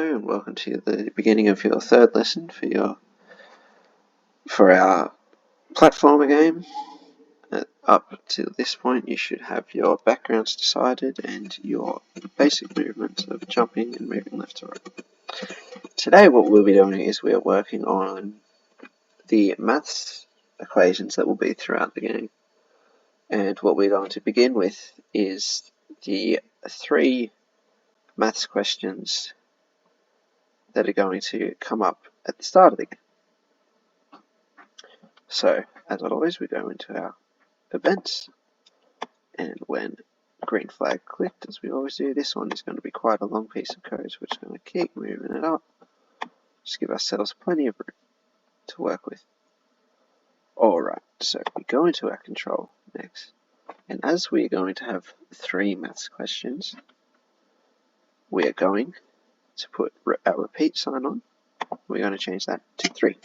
Hello and welcome to the beginning of your third lesson for our platformer game. Up to this point you should have your backgrounds decided and your basic movements of jumping and moving left to right. Today what we'll be doing is we are working on the maths equations that will be throughout the game. And what we're going to begin with is the 3 maths questions that are going to come up at the start of the game. So, as always, we go into our events, and when green flag clicked, as we always do, this one is going to be quite a long piece of code, so we're just going to keep moving it up, just give ourselves plenty of room to work with. Alright, so we go into our control next, and as we are going to have 3 maths questions, we are going to put our repeat sign on. We're going to change that to 3.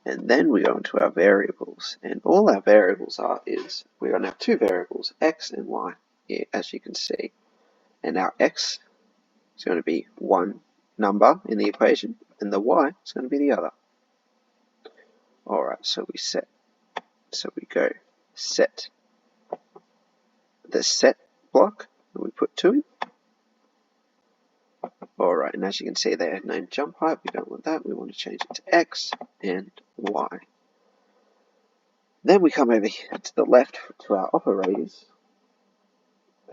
And then we go into our variables, and all our variables is we're going to have 2 variables, x and y, here, as you can see. And our x is going to be one number in the equation, and the y is going to be the other. Alright, so we go set the set block, and we put 2 in. Alright, and as you can see they have named jump height, we don't want that, we want to change it to x and y. Then we come over here to the left to our operators,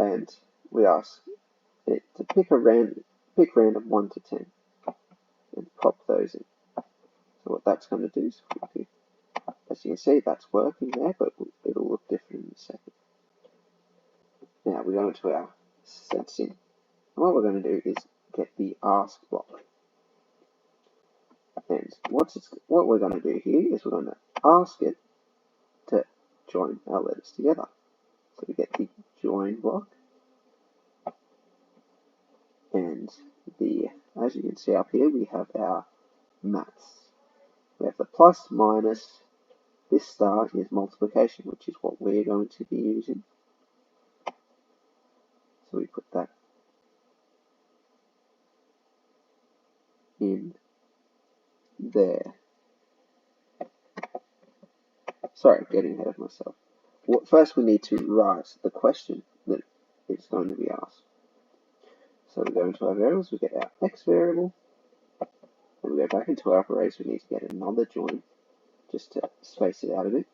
and we ask it to pick random 1 to 10 and pop those in. So what that's going to do is, as you can see, that's working there, but it'll look different in a second. Now we go into our sensing, and what we're going to do is get the ask block. And what we're going to do here is we're going to ask it to join our letters together. So we get the join block, and as you can see up here, we have our maths. We have the plus, minus, this star is multiplication, which is what we're going to be using. So we put that in there. Sorry, getting ahead of myself. First we need to write the question that is going to be asked. So we go into our variables, we get our x variable, and we go back into our operators, we need to get another join, just to space it out a bit.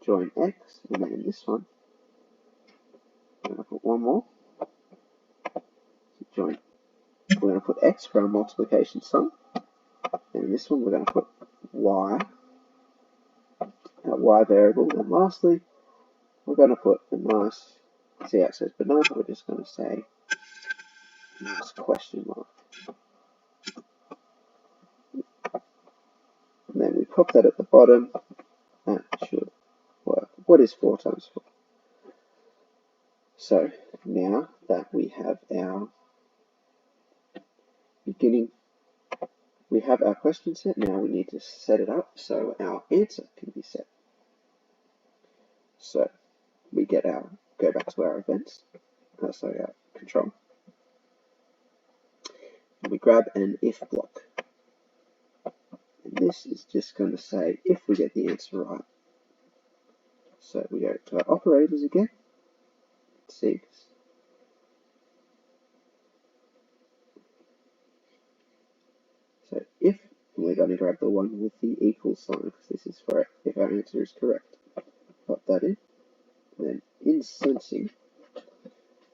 Join x, and then in this one, we're going to put one more. Join. We're going to put x for our multiplication sign, and in this one we're going to put y, our y variable, and lastly, we're going to put a nice, see how it says banana, we're just going to say nice question mark. And then we pop that at the bottom. That should work. What is 4 times 4? So now that we have our beginning, we have our question set, now we need to set it up so our answer can be set. So we go back to our events, our control, and we grab an if block. And this is just going to say if we get the answer right. So we go to our operators again, 6. So if we're going to grab the one with the equal sign, because this is for if our answer is correct. Pop that in. And then in sensing,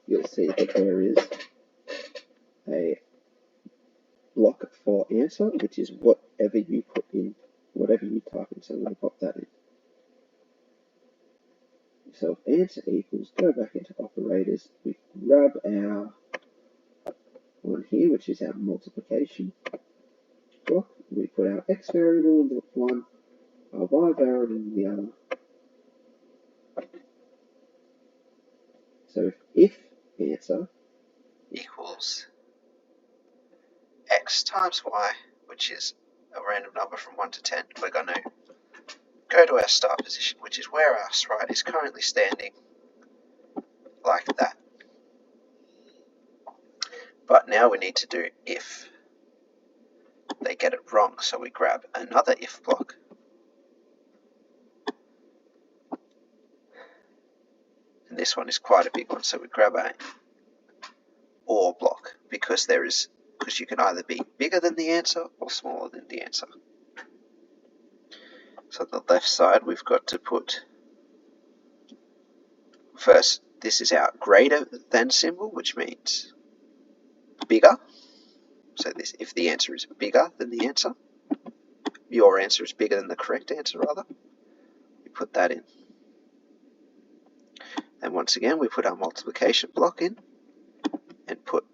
you'll see that there is a block for answer, which is whatever you put in, whatever you type in. So I'm going to pop that in. So if answer equals, go back into operators, we grab our one here, which is our multiplication block. We put our x variable in the one, our y variable in the other. So if answer equals x times y, which is a random number from 1 to 10, we're going to go to our start position, which is where our sprite is currently standing, like that. But now we need to do if they get it wrong. So we grab another if block. And this one is quite a big one, so we grab a or block, because you can either be bigger than the answer or smaller than the answer. So on the left side, we've got to put, first, this is our greater than symbol, which means bigger. So this, if the answer is bigger than the answer, your answer is bigger than the correct answer, rather, we put that in. And once again, we put our multiplication block in and put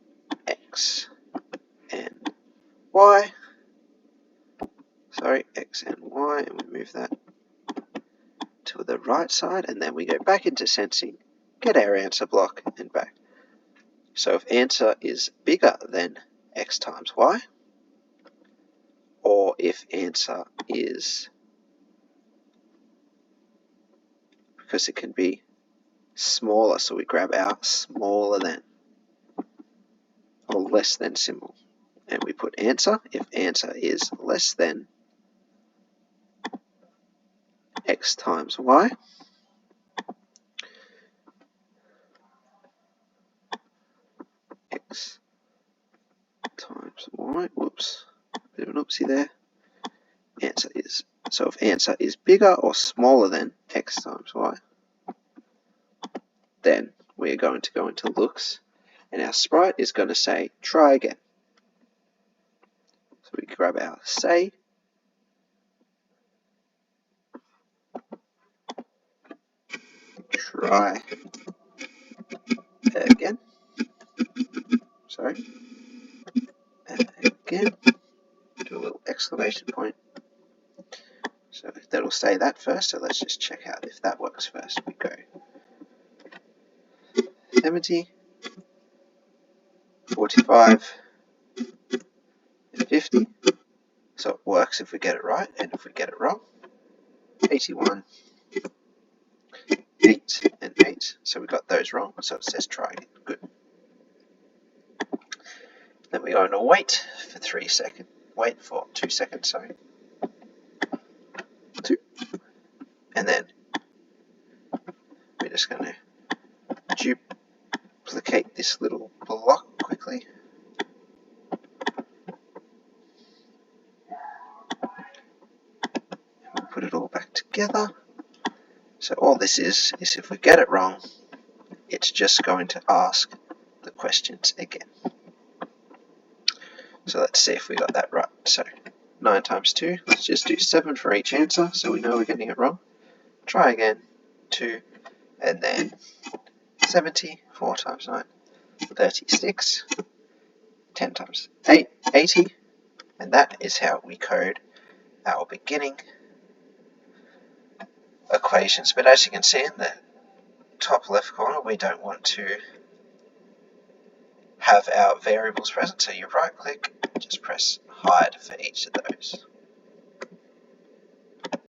x and y. X and y, and we move that to the right side, and then we go back into sensing, get our answer block, and back. So if answer is bigger than x times y, or if answer is, because it can be smaller, so we grab our smaller than or less than symbol, and we put answer. If answer is less than x times y, x times y, whoops, bit of an oopsie there, answer is, so if answer is bigger or smaller than x times y, then we're going to go into looks, and our sprite is going to say try again. So we grab our say, try again, and again, do a little exclamation point. So that'll say that first, so let's just check out if that works first. We go 70, 45, and 50. So it works if we get it right, and if we get it wrong, 81, 8, and 8. So we got those wrong, so it says try again. Good. Then we're going to wait for 2 seconds, sorry. 2. And then we're just going to duplicate this little block quickly. We'll put it all back together. So all this is if we get it wrong, it's just going to ask the questions again. So let's see if we got that right. So 9 times 2, let's just do 7 for each answer, so we know we're getting it wrong. Try again, 2, and then 70, 4 times 9, 36, 10 times 8, 80, and that is how we code our beginning equations. But as you can see in the top left corner, we don't want to have our variables present, so you right click, just press hide for each of those.